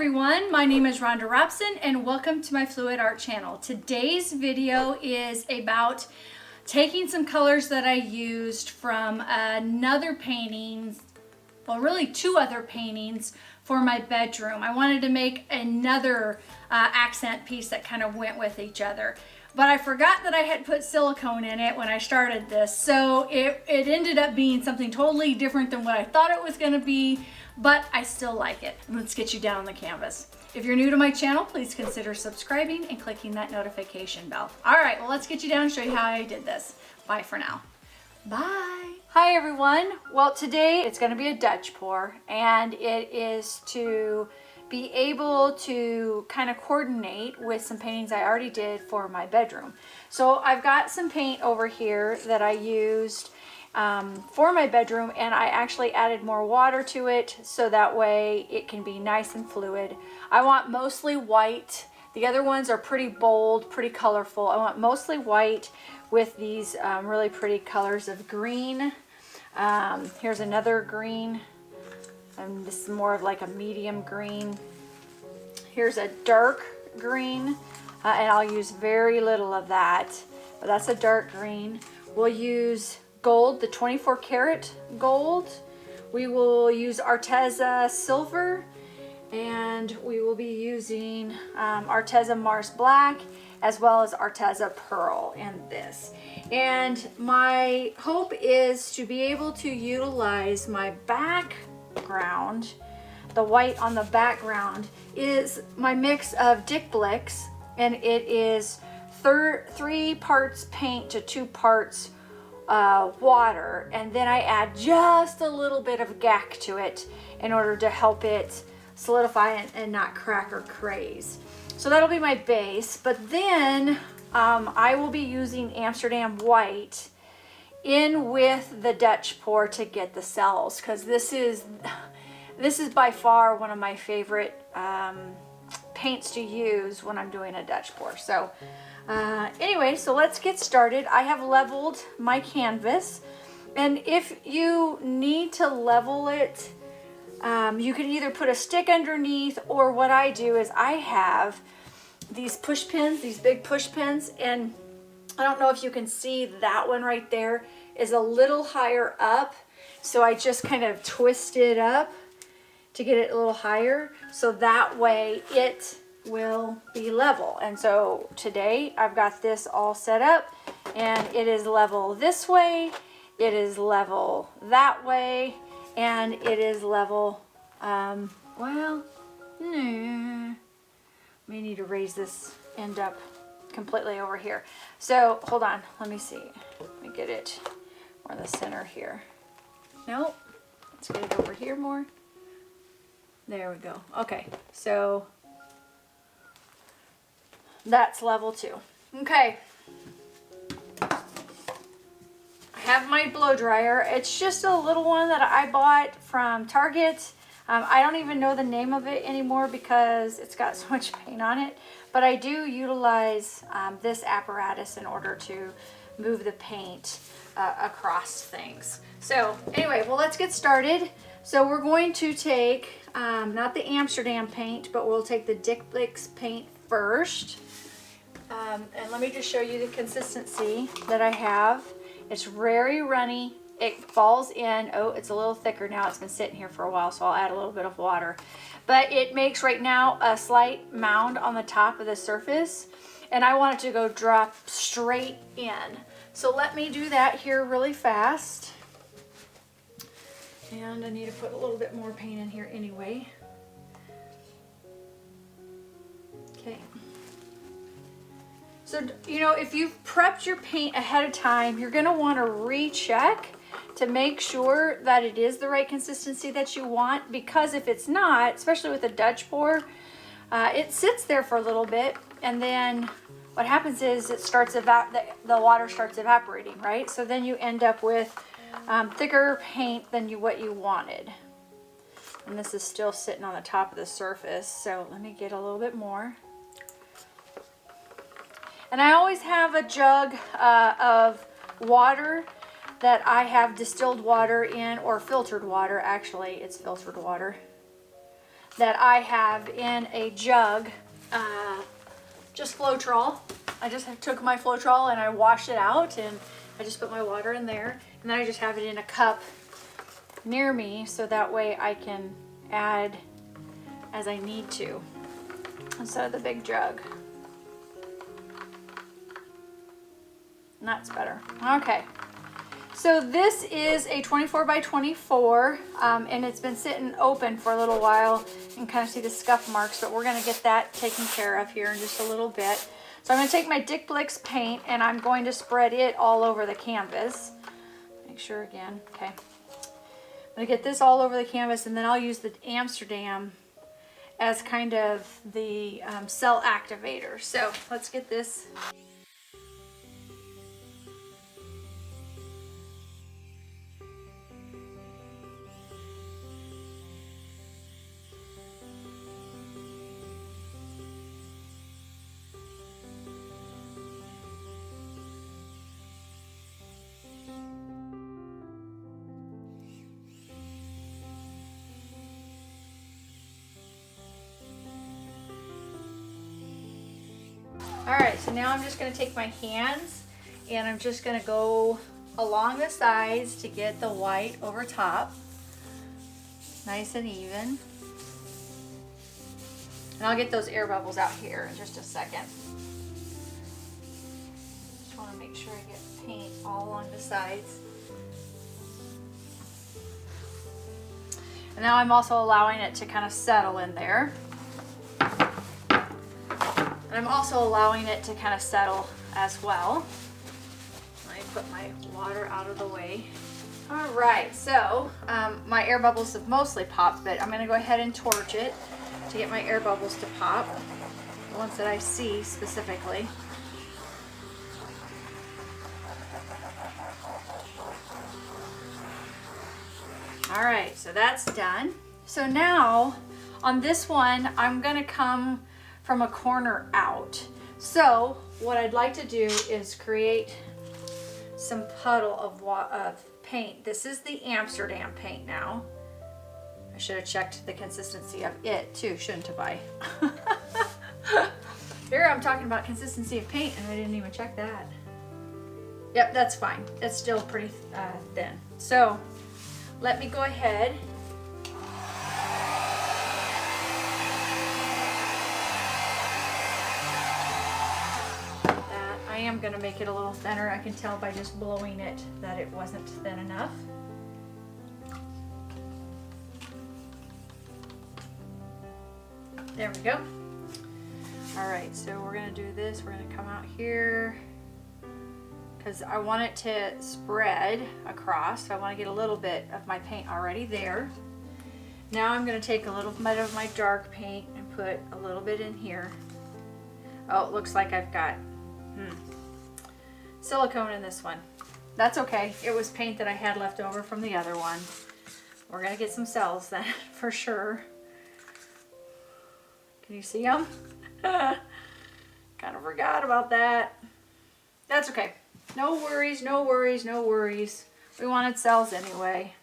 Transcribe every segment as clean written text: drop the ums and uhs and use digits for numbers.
everyone, my name is Rhonda Robson and welcome to my Fluid Art channel. Today's video is about taking some colors that I used from another painting, well really two other paintings for my bedroom. I wanted to make another accent piece that kind of went with each other. But I forgot that I had put silicone in it when I started this, so it ended up being something totally different than what I thought it was going to be, but I still like it. Let's get you down on the canvas. If you're new to my channel, please consider subscribing and clicking that notification bell. All right, well, let's get you down and show you how I did this. Bye for now. Bye. Hi everyone. Well, today it's going to be a Dutch pour, and it is to be able to kind of coordinate with some paintings I already did for my bedroom. So I've got some paint over here that I used for my bedroom, and I actually added more water to it so that way it can be nice and fluid. I want mostly white. The other ones are pretty bold, pretty colorful. I want mostly white with these really pretty colors of green. Here's another green. And this is more of like a medium green. Here's a dark green, and I'll use very little of that, but that's a dark green. We'll use gold, the 24 karat gold. We will use Arteza silver, and we will be using Arteza Mars black, as well as Arteza pearl in this. And my hope is to be able to utilize my background. The white on the background is my mix of Dick Blicks, and it is 3 parts paint to 2 parts water, and then I add just a little bit of gack to it in order to help it solidify and not crack or craze. So that'll be my base, but then I will be using Amsterdam white in with the Dutch pour to get the cells, because this is by far one of my favorite paints to use when I'm doing a Dutch pour. So anyway, so let's get started. I have leveled my canvas, and if you need to level it, you can either put a stick underneath, or what I do is I have these push pins, these big push pins, and I don't know if you can see that one right there is a little higher up, so I just kind of twist it up to get it a little higher, so that way it will be level. And so today I've got this all set up, and it is level this way, it is level that way, and it is level, well, no, may need to raise this end up completely over here. So hold on, let me see, let me get it more in the center here. Nope, let's get it over here more. There we go. Okay, so that's level 2. Okay, I have my blow dryer. It's just a little one that I bought from Target. I don't even know the name of it anymore because it's got so much paint on it, but I do utilize this apparatus in order to move the paint across things. So anyway, well, let's get started. So we're going to take not the Amsterdam paint, but we'll take the Dick Blicks paint first. And let me just show you the consistency that I have. It's very runny. It falls in. Oh, it's a little thicker now. It's been sitting here for a while, so I'll add a little bit of water. But it makes right now a slight mound on the top of the surface, and I want it to go drop straight in. So let me do that here really fast. And I need to put a little bit more paint in here anyway. Okay. So, you know, if you've prepped your paint ahead of time, you're going to want to recheck to make sure that it is the right consistency that you want, because if it's not, especially with a Dutch pour, it sits there for a little bit, and then what happens is it starts the water starts evaporating, right? So then you end up with thicker paint than what you wanted. And this is still sitting on the top of the surface, so let me get a little bit more. And I always have a jug of water that I have distilled water in, or filtered water. Actually, it's filtered water. that I have in a jug, just Floetrol. I just took my Floetrol and I washed it out, and I just put my water in there, and then I just have it in a cup near me so that way I can add as I need to instead of the big jug. And that's better. Okay. So this is a 24 by 24, and it's been sitting open for a little while. You can kind of see the scuff marks, but we're going to get that taken care of here in just a little bit. So I'm going to take my Dick Blick's paint, and I'm going to spread it all over the canvas. Make sure again. Okay. I'm going to get this all over the canvas, and then I'll use the Amsterdam as kind of the cell activator. So let's get this. All right, so now I'm just going to take my hands and I'm just going to go along the sides to get the white over top, nice and even. And I'll get those air bubbles out here in just a second. Just want to make sure I get paint all along the sides. And now I'm also allowing it to kind of settle in there. And I'm also allowing it to kind of settle as well. Let me put my water out of the way. All right, so my air bubbles have mostly popped, but I'm gonna go ahead and torch it to get my air bubbles to pop, the ones that I see specifically. All right, so that's done. So now on this one, I'm gonna come from a corner out. So what I'd like to do is create some puddle of paint. This is the Amsterdam paint now. I should have checked the consistency of it too, shouldn't have I? Here I'm talking about consistency of paint and I didn't even check that. Yep, that's fine. It's still pretty thin. So let me go ahead. I am going to make it a little thinner. I can tell by just blowing it that it wasn't thin enough. There we go. All right, so we're going to do this. We're going to come out here because I want it to spread across. So I want to get a little bit of my paint already there. Now I'm going to take a little bit of my dark paint and put a little bit in here. Oh, it looks like I've got silicone in this one. That's okay. It was paint that I had left over from the other one. We're gonna get some cells then for sure. Can you see them? Kind of forgot about that. That's okay. No worries, no worries, no worries. We wanted cells anyway.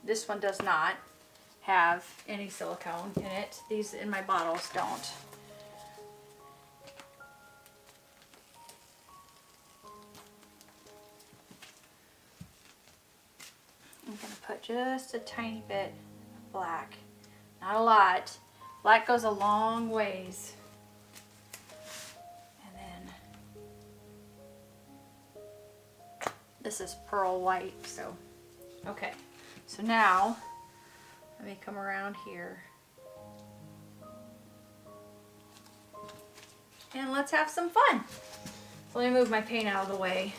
This one does not have any silicone in it. These in my bottles don't. I'm going to put just a tiny bit of black. Not a lot. Black goes a long ways. And then this is pearl white, so okay. So now, let me come around here. And let's have some fun. Let me move my paint out of the way.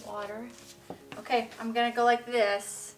Water. Okay, I'm gonna go like this.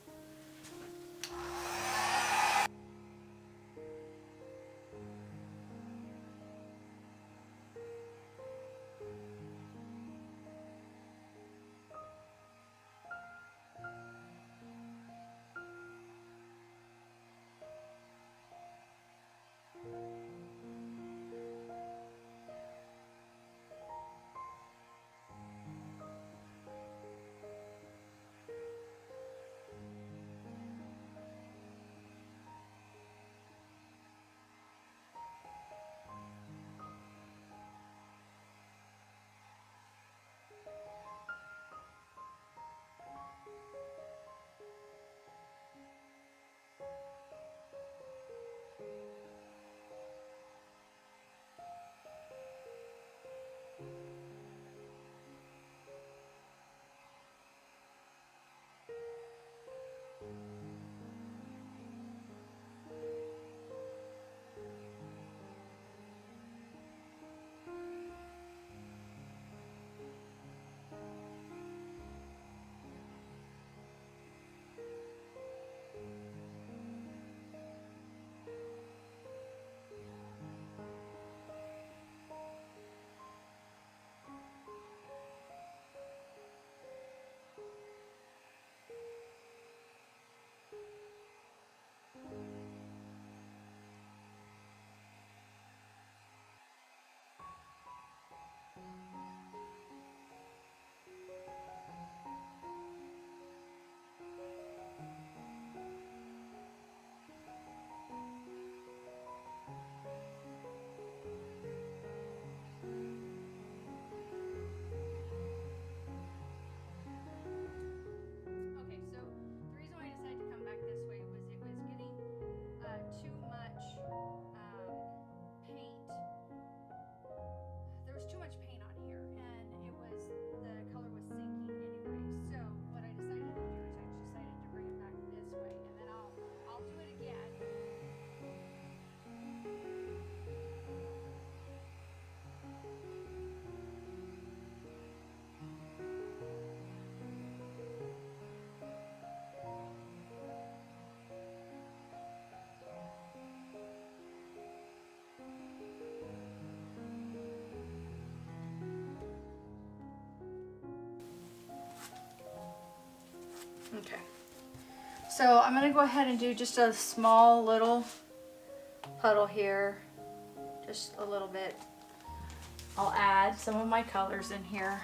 So I'm gonna go ahead and do just a small little puddle here, just a little bit. I'll add some of my colors in here.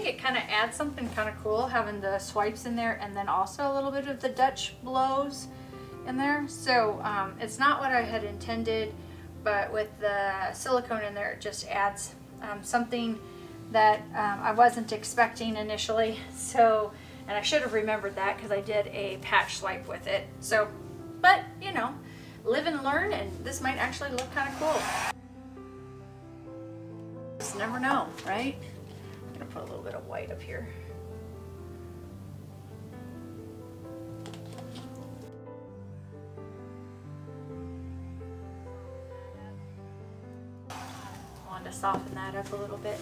think it kind of adds something kind of cool having the swipes in there and then also a little bit of the Dutch blows in there. So it's not what I had intended, but with the silicone in there, it just adds something that I wasn't expecting initially. So, and I should have remembered that because I did a patch swipe with it. So, but you know, live and learn, and this might actually look kind of cool. Just never know, right? I'm gonna put a little bit of white up here. I wanted to soften that up a little bit.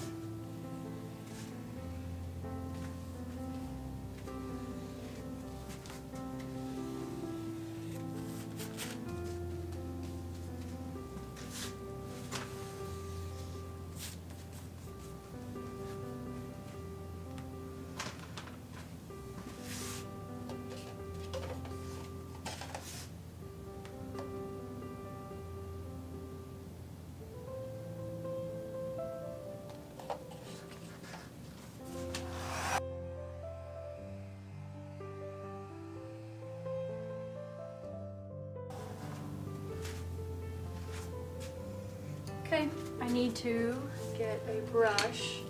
Okay, I need to get a brush.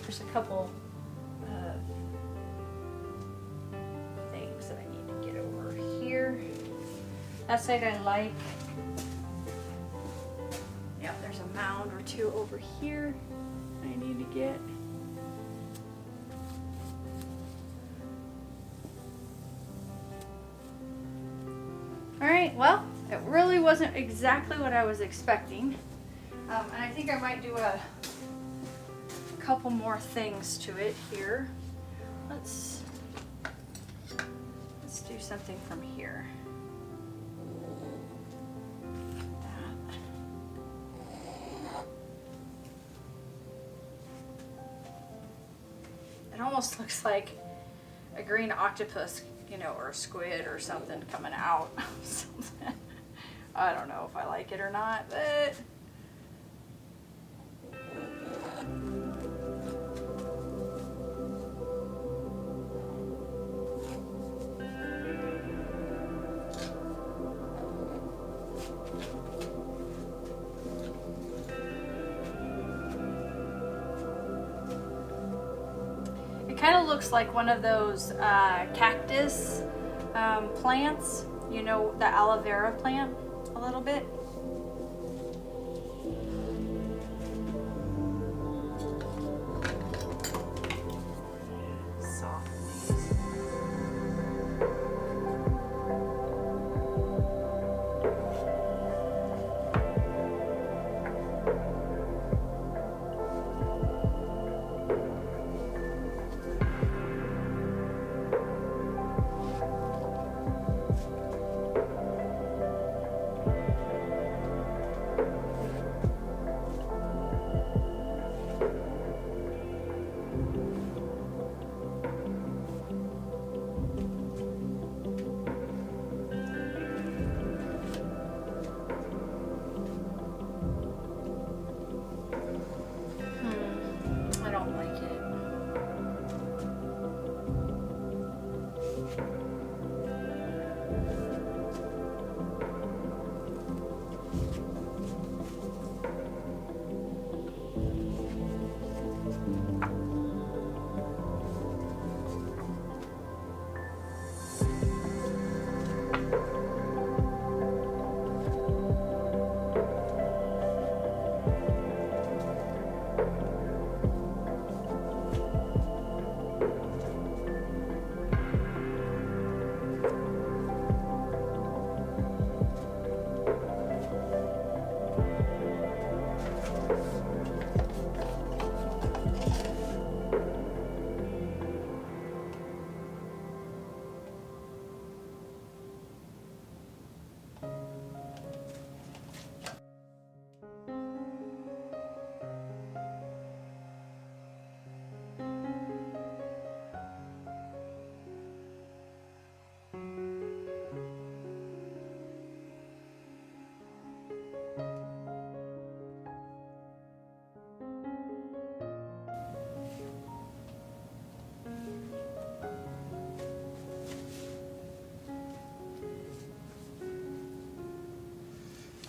There's a couple of things that I need to get over here. That side I like. Yep, there's a mound or two over here I need to get. All right, well, it really wasn't exactly what I was expecting. And I think I might do a couple more things to it here. Let's do something from here. It almost looks like a green octopus, you know, or a squid or something coming out. I don't know if I like it or not, but it kind of looks like one of those cactus plants, you know, the aloe vera plant a little bit.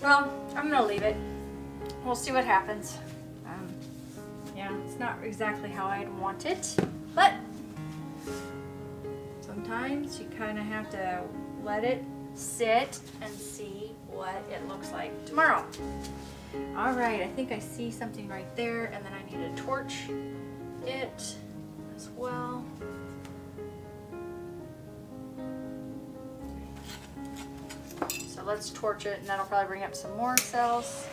Well, I'm gonna leave it. We'll see what happens. Yeah, it's not exactly how I'd want it, but sometimes you kind of have to let it sit and see what it looks like tomorrow. All right, I think I see something right there, and then I need to torch it as well. So let's torch it, and that'll probably bring up some more cells.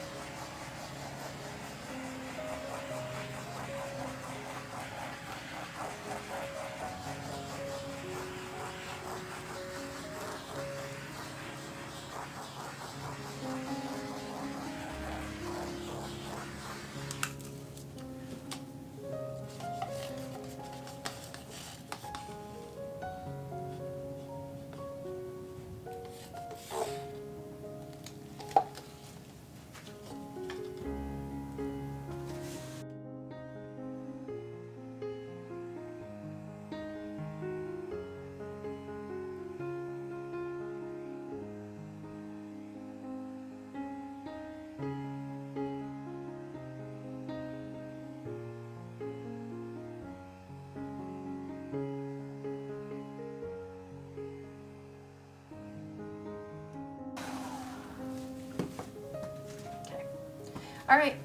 All right,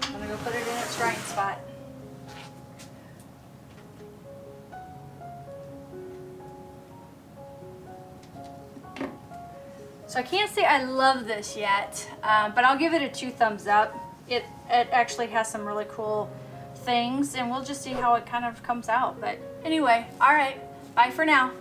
I'm gonna go put it in its drying spot. So I can't say I love this yet, but I'll give it a 2 thumbs up. It actually has some really cool things, and we'll just see how it kind of comes out. But anyway, all right, bye for now.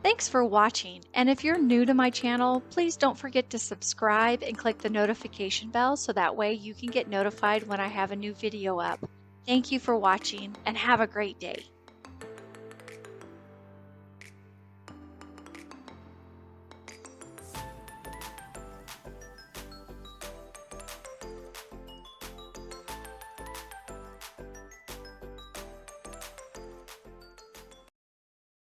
Thanks for watching, and if you're new to my channel, please don't forget to subscribe and click the notification bell so that way you can get notified when I have a new video up. Thank you for watching, and have a great day.